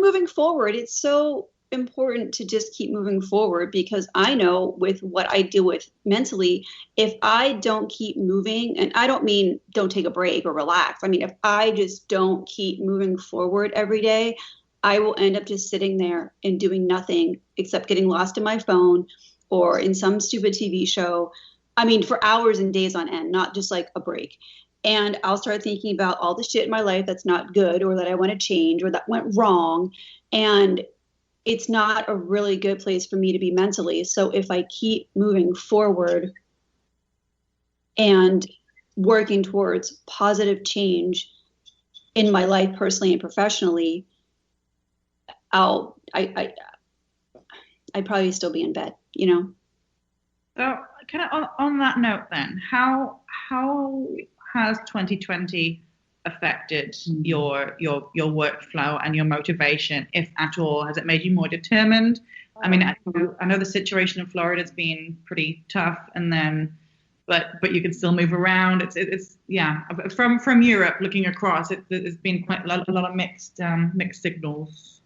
moving forward. It's so important to just keep moving forward because I know with what I deal with mentally, if I don't keep moving, and I don't mean don't take a break or relax. I mean, if I just don't keep moving forward every day, I will end up just sitting there and doing nothing except getting lost in my phone or in some stupid TV show. I mean, for hours and days on end, not just like a break. And I'll start thinking about all the shit in my life that's not good or that I want to change or that went wrong. And it's not a really good place for me to be mentally. So if I keep moving forward and working towards positive change in my life personally and professionally, I'd probably still be in bed, you know? So, kind of on that note, then, how has 2020 affected your workflow and your motivation, if at all? Has it made you more determined? I mean, I know the situation in Florida has been pretty tough, and then, but you can still move around. It's yeah. From Europe looking across, it's been quite a lot of mixed signals.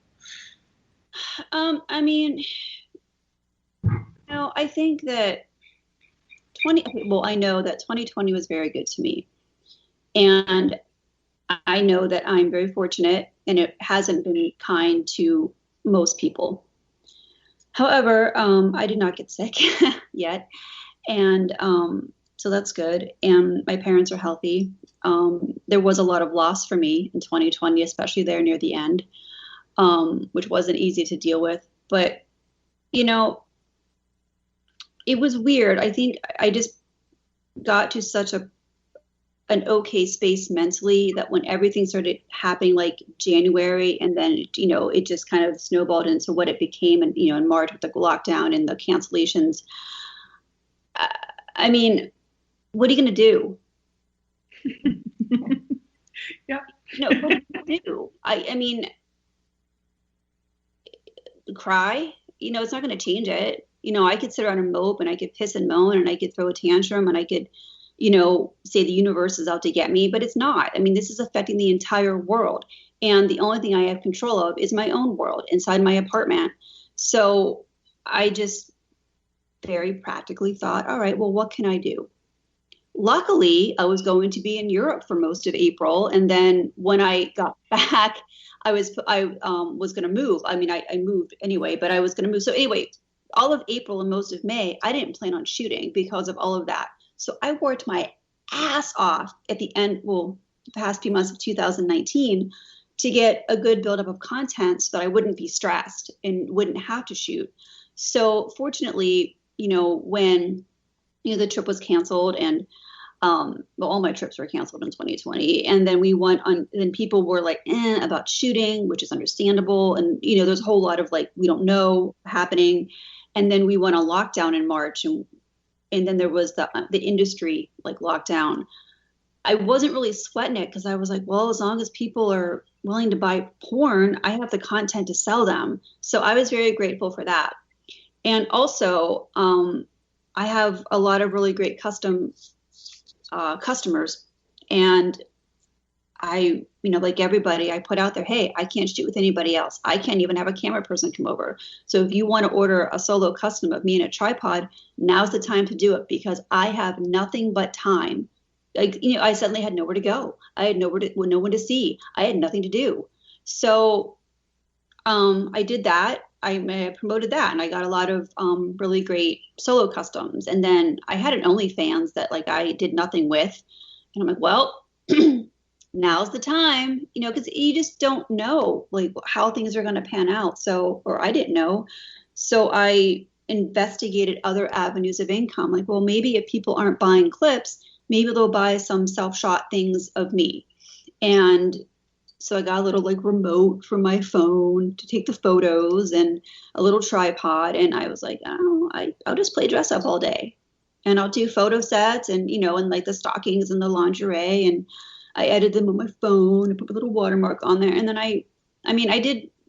I mean, I think that I know that 2020 was very good to me. And I know that I'm very fortunate and it hasn't been kind to most people. However, I did not get sick yet. And so that's good. And my parents are healthy. There was a lot of loss for me in 2020, especially there near the end, which wasn't easy to deal with. But, it was weird. I think I just got to such an okay space mentally that when everything started happening like January and then, it just kind of snowballed into what it became and, in March with the lockdown and the cancellations. I mean, what are you going to do? Yeah. What are you going to do? I mean, cry, it's not going to change it. I could sit around and mope and I could piss and moan and I could throw a tantrum and I could, say the universe is out to get me, but it's not. I mean, this is affecting the entire world. And the only thing I have control of is my own world inside my apartment. So I just very practically thought, all right, well, what can I do? Luckily, I was going to be in Europe for most of April. And then when I got back, I was going to move. I mean, I moved anyway, but I was going to move. So anyway, all of April and most of May, I didn't plan on shooting because of all of that. So I worked my ass off at the end, the past few months of 2019 to get a good buildup of content so that I wouldn't be stressed and wouldn't have to shoot. So fortunately, when, the trip was canceled and all my trips were canceled in 2020. And then then people were like, about shooting, which is understandable. And, there's a whole lot of like, we don't know happening. And then we went on lockdown in March and then there was the industry like lockdown. I wasn't really sweating it because I was like, well, as long as people are willing to buy porn, I have the content to sell them. So I was very grateful for that. And also, I have a lot of really great custom customers. And I, like everybody, I put out there, hey, I can't shoot with anybody else. I can't even have a camera person come over. So if you want to order a solo custom of me and a tripod, now's the time to do it because I have nothing but time. Like, I suddenly had nowhere to go. I had no one to see. I had nothing to do. So I did that. I promoted that and I got a lot of really great solo customs. And then I had an OnlyFans that like I did nothing with. And I'm like, well, now's the time, because you just don't know like how things are going to pan out. So, or I didn't know. So I investigated other avenues of income. Like, well, maybe if people aren't buying clips, maybe they'll buy some self-shot things of me. And so I got a little like remote from my phone to take the photos and a little tripod. And I was like, oh, I'll just play dress up all day and I'll do photo sets and, and like the stockings and the lingerie. And I edited them on my phone and put a little watermark on there. And then I haven't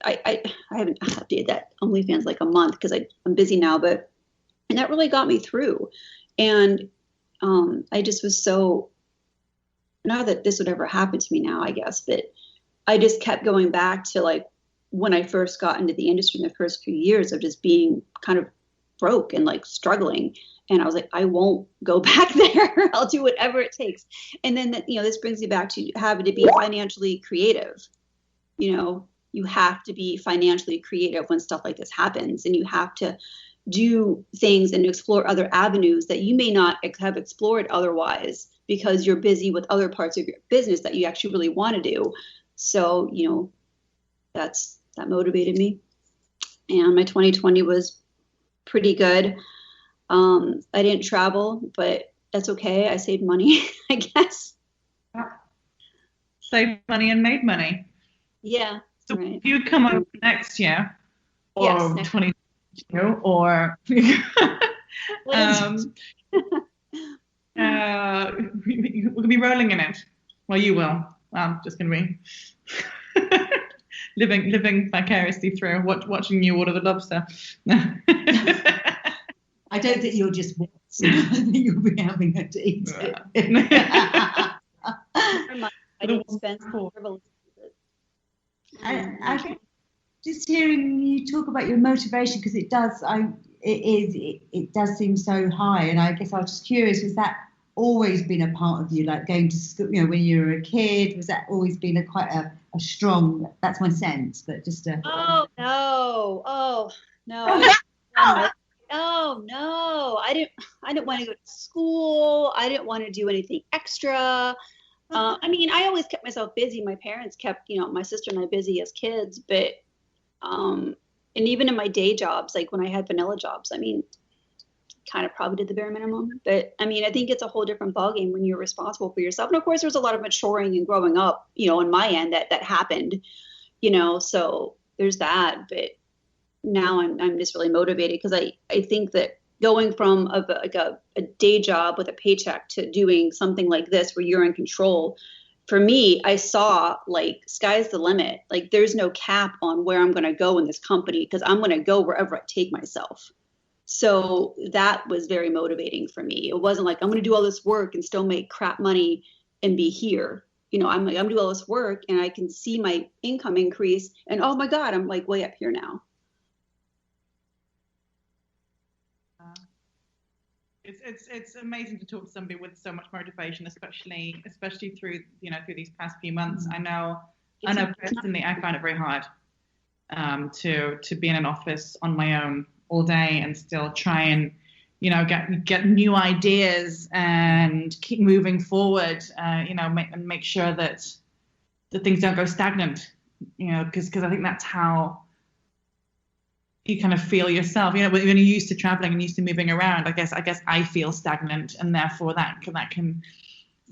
updated that OnlyFans like a month because I'm busy now, and that really got me through. And I just was so, not that this would ever happen to me now, I guess, but I just kept going back to like when I first got into the industry in the first few years of just being kind of broke and like struggling. And I was like, I won't go back there. I'll do whatever it takes. And then, this brings me back to having to be financially creative. You have to be financially creative when stuff like this happens, and you have to do things and explore other avenues that you may not have explored otherwise because you're busy with other parts of your business that you actually really want to do. So, that motivated me. And my 2020 was pretty good. I didn't travel, but that's okay. I saved money, I guess. Saved money and made money. Yeah. So right. if you come over next year, or yes, 2022, or we'll be rolling in it. Well, you will. I'm just going to be living vicariously through watching you order the lobster. I don't think you'll just watch. I think you'll be having it to eat it. I didn't spend I think just hearing you talk about your motivation, because it does seem so high, and I guess I was just curious, was that always been a part of you, like going to school, when you were a kid? Was that always been quite a strong? That's my sense, but just a. Oh no! Oh no! I didn't want to go to school. I didn't want to do anything extra. I always kept myself busy. My parents kept, my sister and I busy as kids, but, and even in my day jobs, like when I had vanilla jobs, kind of probably did the bare minimum. But I think it's a whole different ballgame when you're responsible for yourself. And of course, there's a lot of maturing and growing up, on my end that happened, so there's that. But now I'm just really motivated because I think that going from a day job with a paycheck to doing something like this where you're in control, for me, I saw like sky's the limit. Like there's no cap on where I'm going to go in this company because I'm going to go wherever I take myself. So that was very motivating for me. It wasn't like I'm going to do all this work and still make crap money and be here. I'm doing all this work and I can see my income increase and oh my God, I'm like way up here now. It's amazing to talk to somebody with so much motivation, especially through through these past few months. I know personally I find it very hard to be in an office on my own all day and still try and get new ideas and keep moving forward. Make sure that the things don't go stagnant. Because I think that's how you kind of feel yourself, when you're used to traveling and used to moving around. I guess I feel stagnant, and therefore that can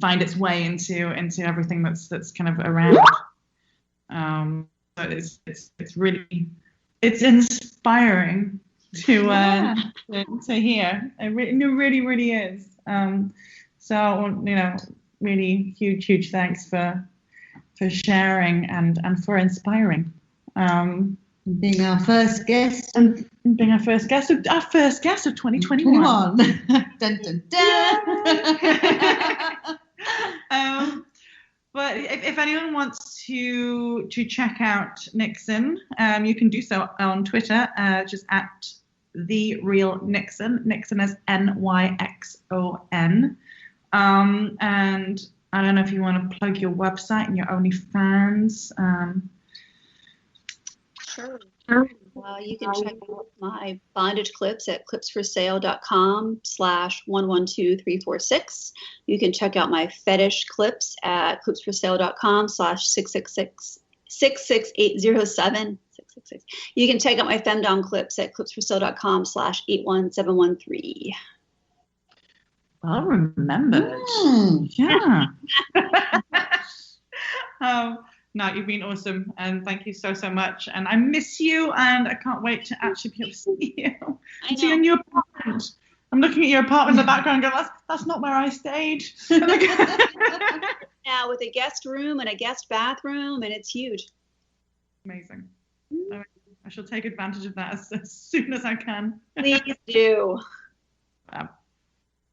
find its way into everything that's kind of around. But it's really inspiring to hear. It really is. So really huge thanks for sharing and for inspiring. Being our first guest. And being our first guest of 2021. Dun, dun, dun. But if anyone wants to check out Nyxon, you can do so on Twitter, just at The Real Nyxon. Nyxon is Nyxon. And I don't know if you want to plug your website and your OnlyFans. Sure. You can check out my bondage clips at clipsforsale.com/112346. You can check out my fetish clips at clipsforsale.com/66807. You can check out my femdom clips at clipsforsale.com/81713. Well remembered. Yeah. No, you've been awesome, and thank you so much. And I miss you, and I can't wait to actually be able to see you. I know. See you in your apartment. I'm looking at your apartment in the background, going, "That's not where I stayed." Now with a guest room and a guest bathroom, and it's huge. Amazing. I shall take advantage of that as soon as I can. Please do.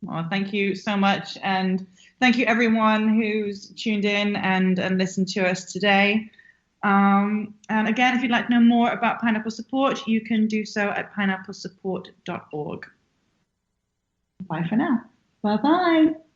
Well, thank you so much, and thank you everyone who's tuned in and listened to us today. And again, if you'd like to know more about Pineapple Support, you can do so at pineapplesupport.org. Bye for now. Bye bye.